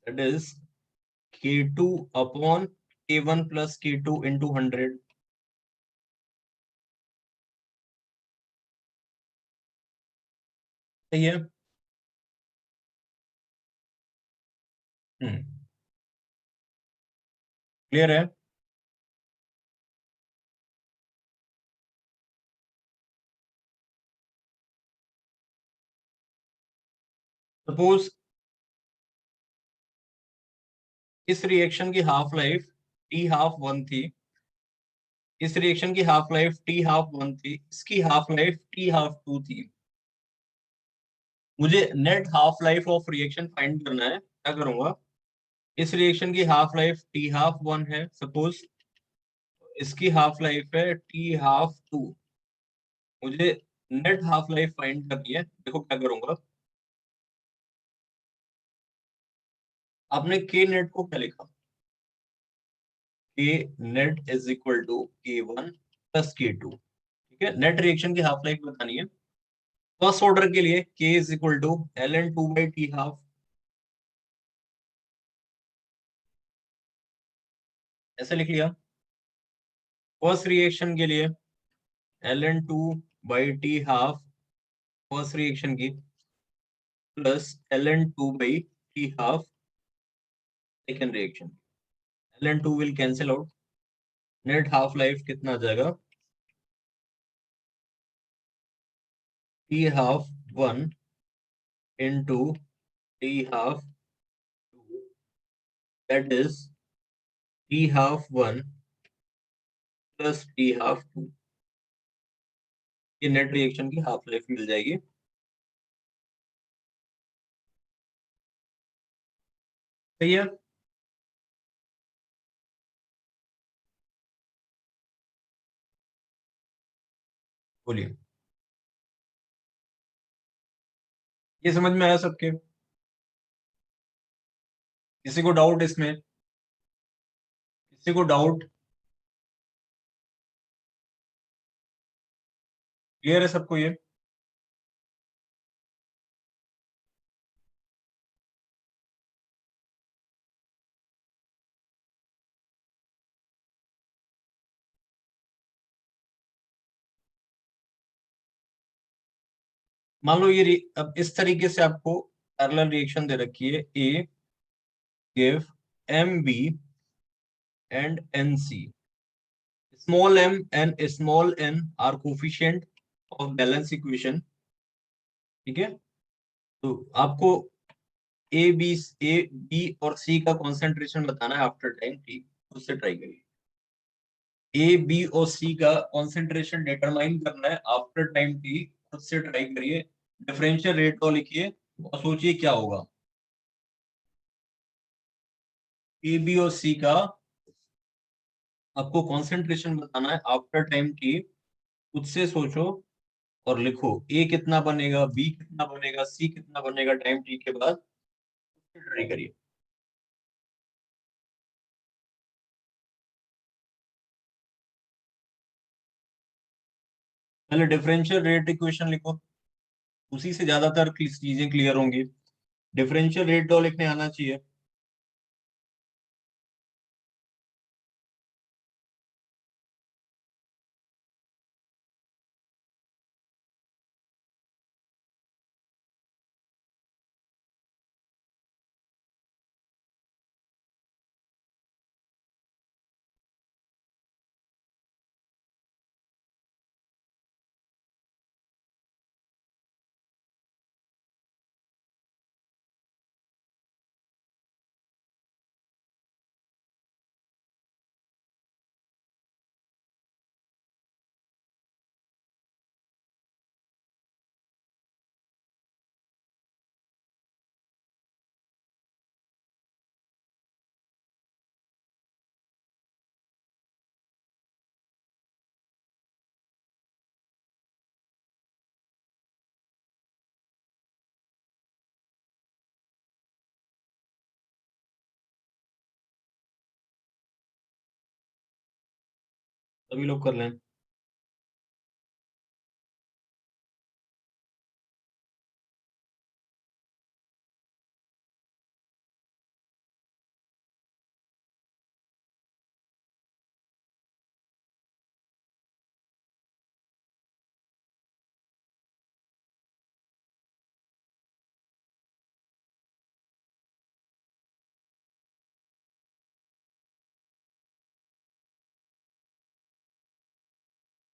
that is K2 upon K1 plus K2 into 100। सही है। क्लियर है। सपोज इस रिएक्शन की half life t half one थी, इस रिएक्शन की half life t half one थी, इसकी half life t half two थी। मुझे net half life of reaction find करना है। क्या करूंगा? इस रिएक्शन की half life t half one है सपोज, इसकी हाफ लाइफ है टी हाफ टू। मुझे नेट हाफ लाइफ फाइंड करनी है। देखो क्या करूंगा। आपने के नेट को क्या लिखा? K net is equal to K1 plus K2। ठीक है, नेट रिएक्शन की हाफ लाइफ बतानी है। फर्स्ट ऑर्डर के लिए K is equal to ln2/T half, ऐसे लिख लिया। फर्स्ट रिएक्शन के लिए ln2/T हाफ, फर्स्ट रिएक्शन की, plus ln2/T half second reaction. ln2 will cancel out, net half life कितना आ जाएगा? T half 1 into T half 2, that is T half 1 plus T half 2। ये नेट रिएक्शन की हाफ लाइफ मिल जाएगी। सही है। बोलिए। ये समझ में आया सबके? किसी को डाउट इसमें? किसी को डाउट? क्लियर है सबको ये? मान लो ये अब इस तरीके से आपको पैरेलल रिएक्शन दे रखी है। A give M B and N C, small M and small N are coefficient of balance equation. ठीक है, तो आपको ए बी और सी का कॉन्सेंट्रेशन बताना है आफ्टर टाइम टी। उससे ट्राई करिए। ए बी और सी का कॉन्सेंट्रेशन डिटरमाइन करना है आफ्टर टाइम टी। खुद से ट्राई करिए, डिफरेंशियल रेट को लिखिए और सोचिए क्या होगा। ए बी और सी का आपको कॉन्सेंट्रेशन बताना है आफ्टर टाइम टी। खुद से सोचो और लिखो, ए कितना बनेगा, बी कितना बनेगा, सी कितना बनेगा टाइम टी के बाद। ट्राई करिए। पहले डिफरेंशियल रेट इक्वेशन लिखो, उसी से ज्यादातर चीजें क्लियर होंगी। डिफरेंशियल रेट लॉ लिखने आना चाहिए। सभी लोग कर लें।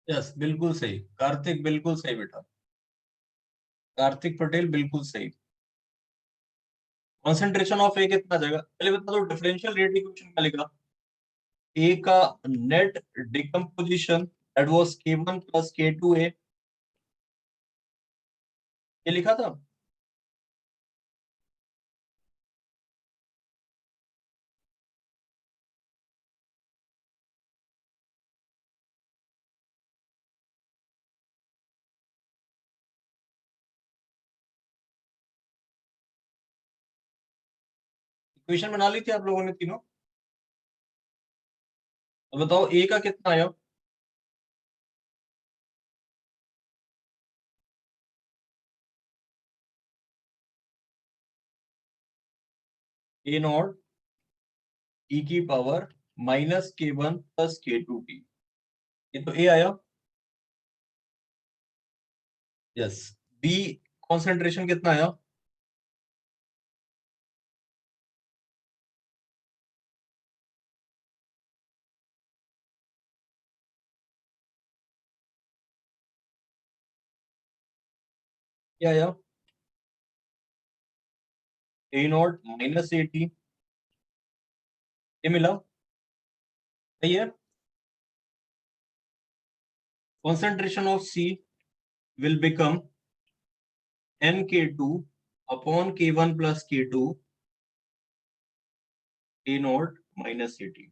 यस, बिल्कुल सही कार्तिक, बिल्कुल सही बेटा। कार्तिक पटेल बिल्कुल सही। कॉन्सेंट्रेशन ऑफ ए कितना आ जाएगा, पहले बता दो डिफरेंशियल रेट इक्वेशन क्या लिखा। ए का net decomposition that was K1 plus K2A, ये लिखा था। इक्वेशन बना ली थी आप लोगों ने तीनों। अब बताओ ए का कितना आया। ए नॉट ई की power minus K1 plus K2T, ये तो ए आया। यस। बी कॉन्सेंट्रेशन कितना आया। क्या आया। ए नॉट माइनस A T, ये मिला। सही है। concentration of C will become nK2 upon K1 plus K2 A naught minus AT।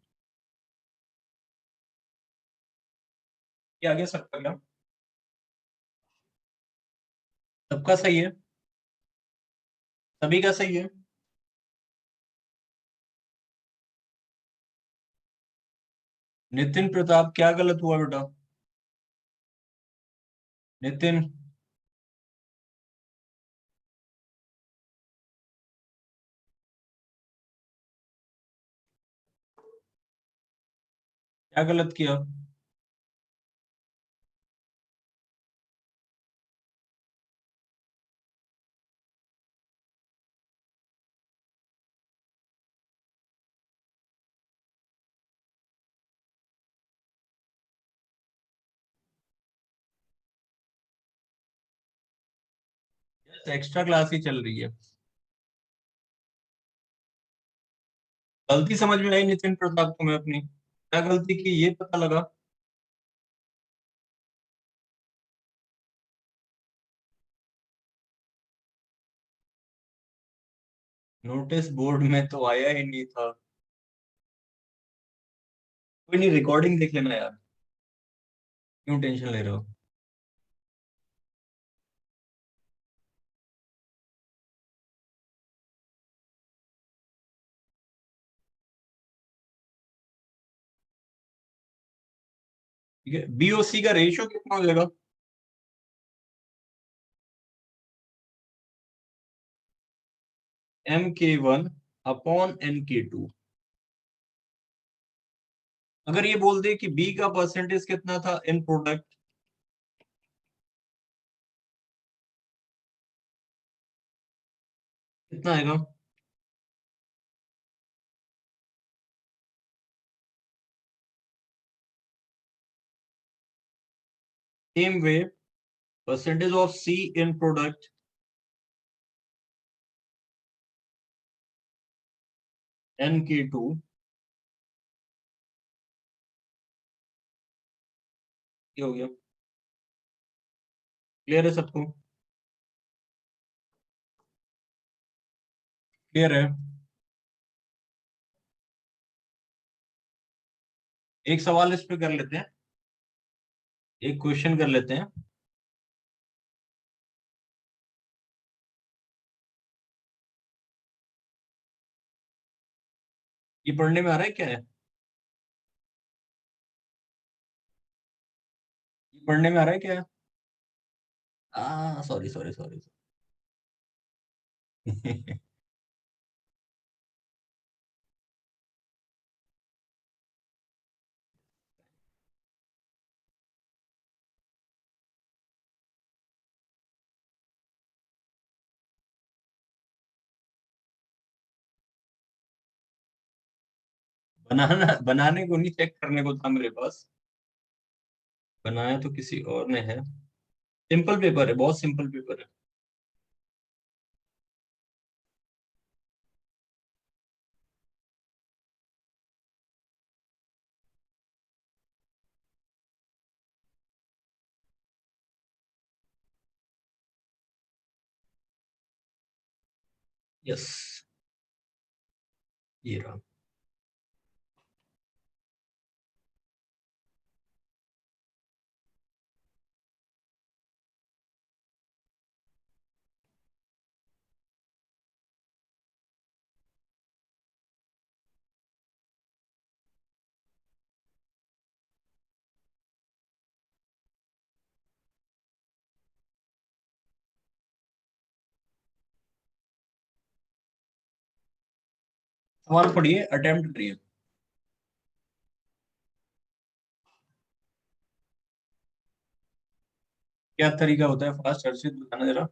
ये आगे सकता क्या। सबका सही है, सभी का सही है। नितिन प्रताप क्या गलत हुआ बेटा। नितिन क्या गलत किया। एक्स्ट्रा क्लास ही चल रही है। गलती समझ में आई नितिन प्रताप को, मैं अपनी क्या गलती की ये पता लगा। नोटिस बोर्ड में तो आया ही नहीं था। कोई नहीं, रिकॉर्डिंग देख लेना यार, क्यों टेंशन ले रहे हो। ठीक है, बी और सी का रेशियो कितना हो जाएगा। Mk1 upon Nk2। अगर ये बोल दे कि बी का परसेंटेज कितना था इन प्रोडक्ट, कितना आएगा? Same way, percentage of c in product Nk2, ये हो गया। क्लियर है सबको? क्लियर है? एक सवाल इस पे कर लेते हैं, एक क्वेश्चन कर लेते हैं। ये पढ़ने में आ रहा है क्या है? ये पढ़ने में आ रहा है क्या है? Sorry sorry sorry. बनाने को नहीं, चेक करने को था मेरे पास। बनाया तो किसी और ने है। सिंपल पेपर है, बहुत सिंपल पेपर है। यस, ये रहा। सवाल पढ़िए, अटेम्प्ट करिए। क्या तरीका होता है फास्ट, हर्षित बताना जरा।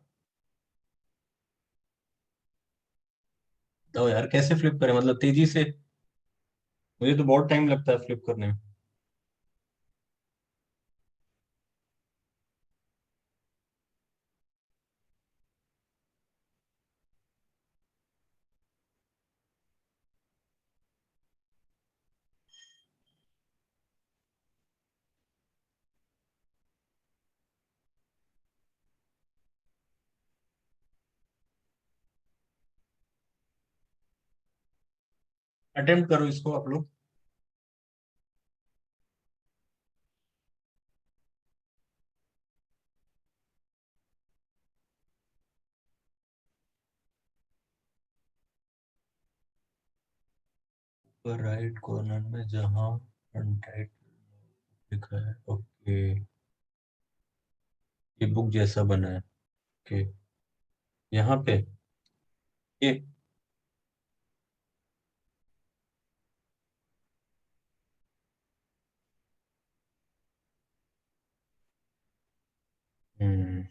तो यार कैसे फ्लिप करें, मतलब तेजी से? मुझे तो बहुत टाइम लगता है फ्लिप करने में। अटेम्प्ट करो इसको आप लोग। ऊपर राइट कॉर्नर में जहाँ अनटाइट लिखा है, ओके। ये बुक जैसा बना है, ओके। यहाँ पे ये, हम्म,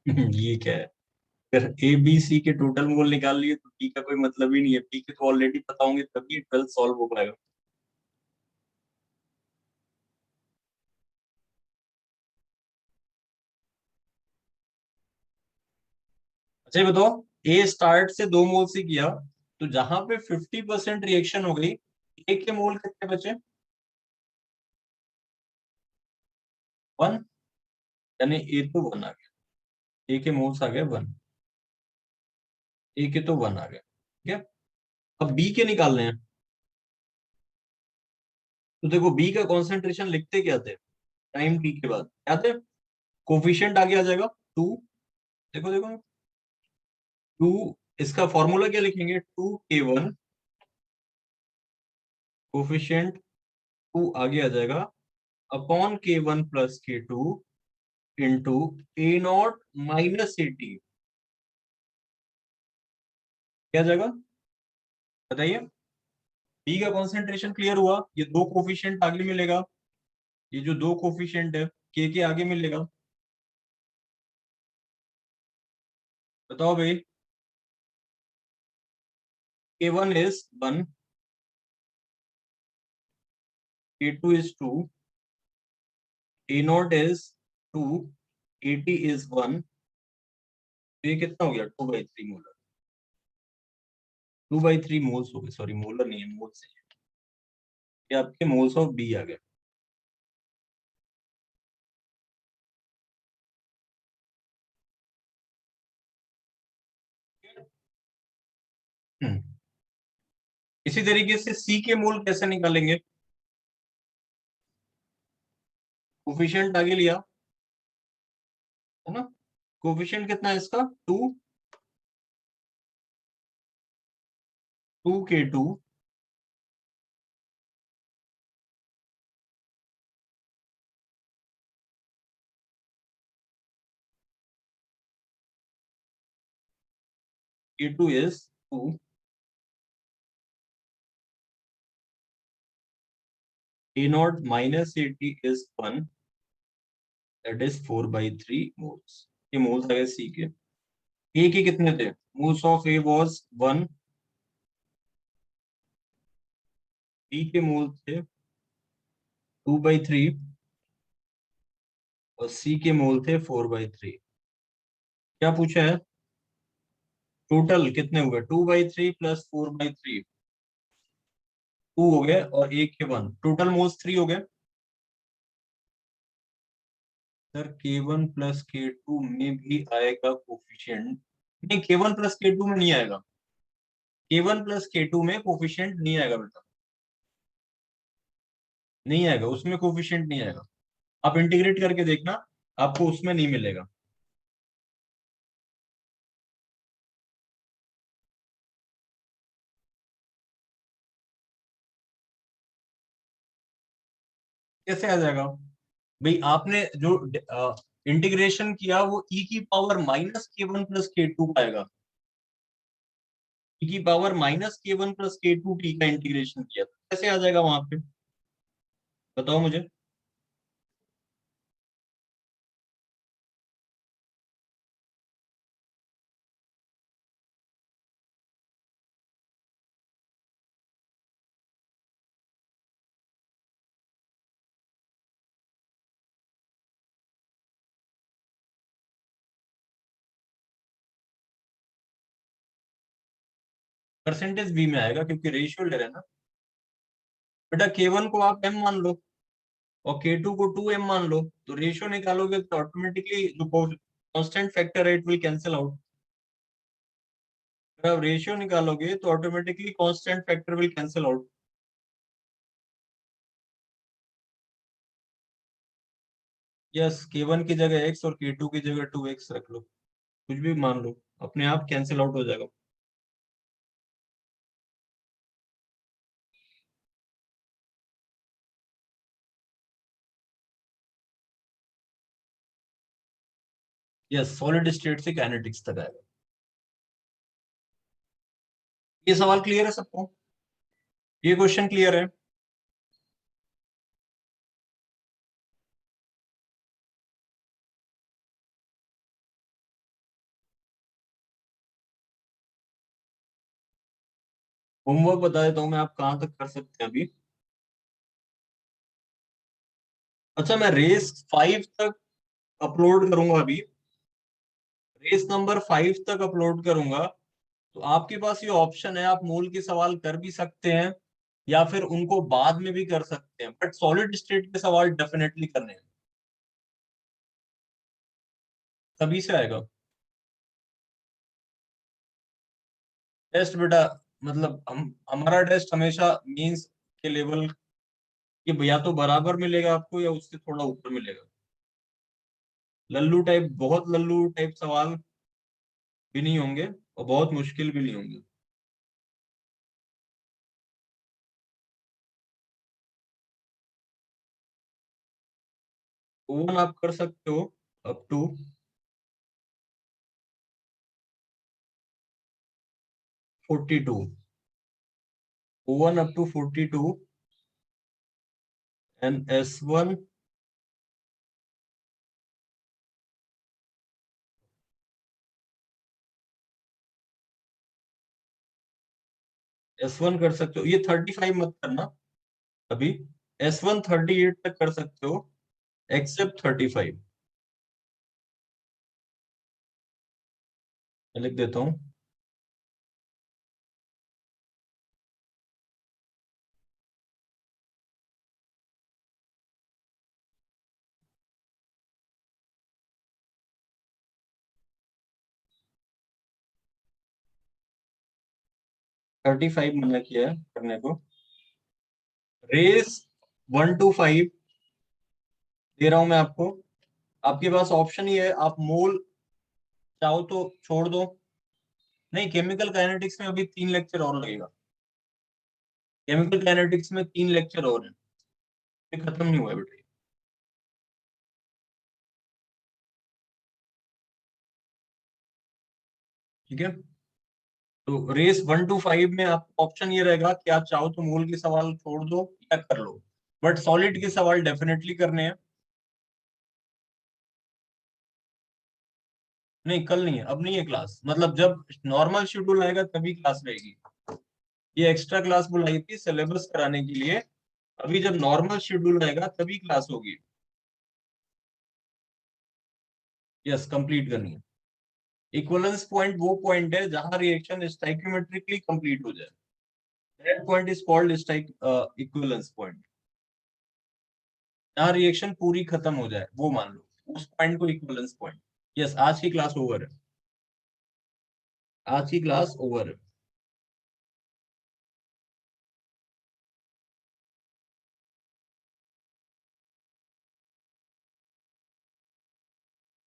ये क्या है? अगर ए बी सी के टोटल मोल निकाल लिए तो पी का कोई मतलब ही नहीं है, पी के तो ऑलरेडी पता होंगे तभी 12 सॉल्व हो पाएगा। अच्छा ये बताओ, ए स्टार्ट से 2 मोल से किया, तो जहां पे 50% रिएक्शन हो गई, ए के मोल कितने बचे? 1। यानी ए तो 1 आ गया, ए के मोल्स आ गए 1, ए के तो 1 आ गए, ठीक है। अब बी के निकालने हैं। तो देखो बी का कॉन्सेंट्रेशन लिखते क्या थे टाइम टी के बाद, क्या थे? कोफिशिएंट आगे आ जाएगा 2। देखो देखो, 2, इसका फॉर्मूला क्या लिखेंगे? 2k1, कोफिशिएंट 2 आगे आ जाएगा, upon k1 + k2 into A0 - 80। क्या आ जाएगा बताइए? बी का कॉन्सेंट्रेशन क्लियर हुआ, ये दो कोफिशिएंट आगे मिलेगा, ये जो दो कोफिशिएंट है के आगे मिलेगा। बताओ भाई, k1 is 1, k2 is 2, A0 is 2, 80 is 1। तो ये कितना हो गया? 2/3 मोलर। 2/3 मोल्स हो गए, सॉरी मोलर नहीं है, मोल्स है। ये आपके मोल्स ऑफ बी आ गए। हम्म। इसी तरीके से सी के मोल कैसे निकालेंगे? कोफिशिएंट आगे लिया, है ना? कोफिशिएंट कितना है इसका? 2, 2k2, k2 is 2, A0 - 80 is 1, that is 4/3 moles. ये मोल्स आ गए सी के। ए के कितने थे? Moles of A was 1, B के मोल थे 2/3, और सी के मोल थे 4/3। क्या पूछा है? टोटल कितने हुए? 2/3 + 4/3, 2 हो गए, और एक के 1, टोटल मोल्स 3 हो गए। सर k1 + k2 में भी आएगा कोफिशिएंट? नहीं, k1 + k2 में नहीं आएगा, k1 + k2 में कोफिशिएंट नहीं आएगा बेटा, नहीं आएगा, उसमें कोफिशिएंट नहीं आएगा। आप इंटीग्रेट करके देखना, आपको उसमें नहीं मिलेगा। कैसे आ जाएगा भाई? आपने जो इंटीग्रेशन किया वो e⁻−k1 + k2 का आएगा। e⁻−k1 + k2 t का इंटीग्रेशन किया था, कैसे आ जाएगा वहां पे? बताओ मुझे। परसेंटेज बी में आएगा क्योंकि रेशियो ले रहे हैं ना बेटा। k1 को आप m मान लो, और k2 को 2m मान लो, तो रेशियो निकालोगे तो ऑटोमेटिकली जो कांस्टेंट फैक्टर है इट विल कैंसिल आउट। अगर आप रेशियो निकालोगे तो automatically constant factor will cancel out. Yes, k1 की जगह x और k2 की जगह 2x रख लो, कुछ भी मान लो, अपने आप कैंसिल आउट हो जाएगा। यस, सॉलिड स्टेट से काइनेटिक्स तक आएगा। ये सवाल क्लियर है सबको? ये क्वेश्चन क्लियर है? होमवर्क बता देता हूँ मैं, आप कहाँ तक कर सकते हैं अभी। अच्छा, मैं रेस 5 तक अपलोड करूंगा अभी, रेस नंबर 5 तक अपलोड करूंगा। तो आपके पास ये ऑप्शन है, आप मूल के सवाल कर भी सकते हैं या फिर उनको बाद में भी कर सकते हैं, बट सॉलिड स्टेट के सवाल डेफिनेटली करने हैं, तभी से आएगा टेस्ट बेटा। मतलब हम हमारा टेस्ट हमेशा मींस के लेवल के या तो बराबर मिलेगा आपको या उससे थोड़ा ऊपर मिलेगा। लल्लू टाइप, बहुत लल्लू टाइप सवाल भी नहीं होंगे और बहुत मुश्किल भी नहीं होंगे। ओवन आप कर सकते हो अप टू 42, ओवन up to 42 and S1, S1 कर सकते हो, ये 35 मत करना अभी। S1 38 तक कर सकते हो, एक्सेप्ट 35। मैं लिख देता हूँ। 35 मना किया है करने को। रेस 1 to 5 दे रहा हूं मैं आपको। आपके पास ऑप्शन ही है, आप मोल चाहो तो छोड़ दो। नहीं, केमिकल काइनेटिक्स में अभी 3 लेक्चर और लगेगा। केमिकल काइनेटिक्स में 3 लेक्चर और हैं, ये खत्म नहीं हुआ है बेटा। ठीक है, तो रेस 1 to 5 में आप ऑप्शन ये रहेगा कि आप चाहो तो मूल के सवाल छोड़ दो या कर लो, बट सॉलिड के सवाल डेफिनेटली करने हैं। नहीं, कल नहीं है, अब नहीं है क्लास, मतलब जब नॉर्मल शेड्यूल आएगा तभी क्लास रहेगी। ये एक्स्ट्रा क्लास बुलाई थी सिलेबस कराने के लिए, अभी जब नॉर्मल शेड्यूल रहेगा तभी क्लास होगी। यस, कंप्लीट करनी है। इक्वलेंस पॉइंट वो पॉइंट है जहां रिएक्शन स्टाइक्योमेट्रिकली कंप्लीट हो जाए, that point is called equivalence point. जहां रिएक्शन पूरी खत्म हो जाए वो मान लो, उस पॉइंट को इक्वलेंस पॉइंट। यस, आज की क्लास ओवर है, आज की क्लास ओवर है।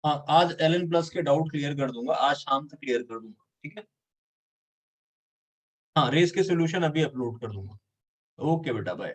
हाँ, आज LN+ के डाउट क्लियर कर दूंगा, आज शाम तक क्लियर कर दूंगा, ठीक है। हाँ, रेस के सोल्यूशन अभी अपलोड कर दूंगा। ओके बेटा, बाय।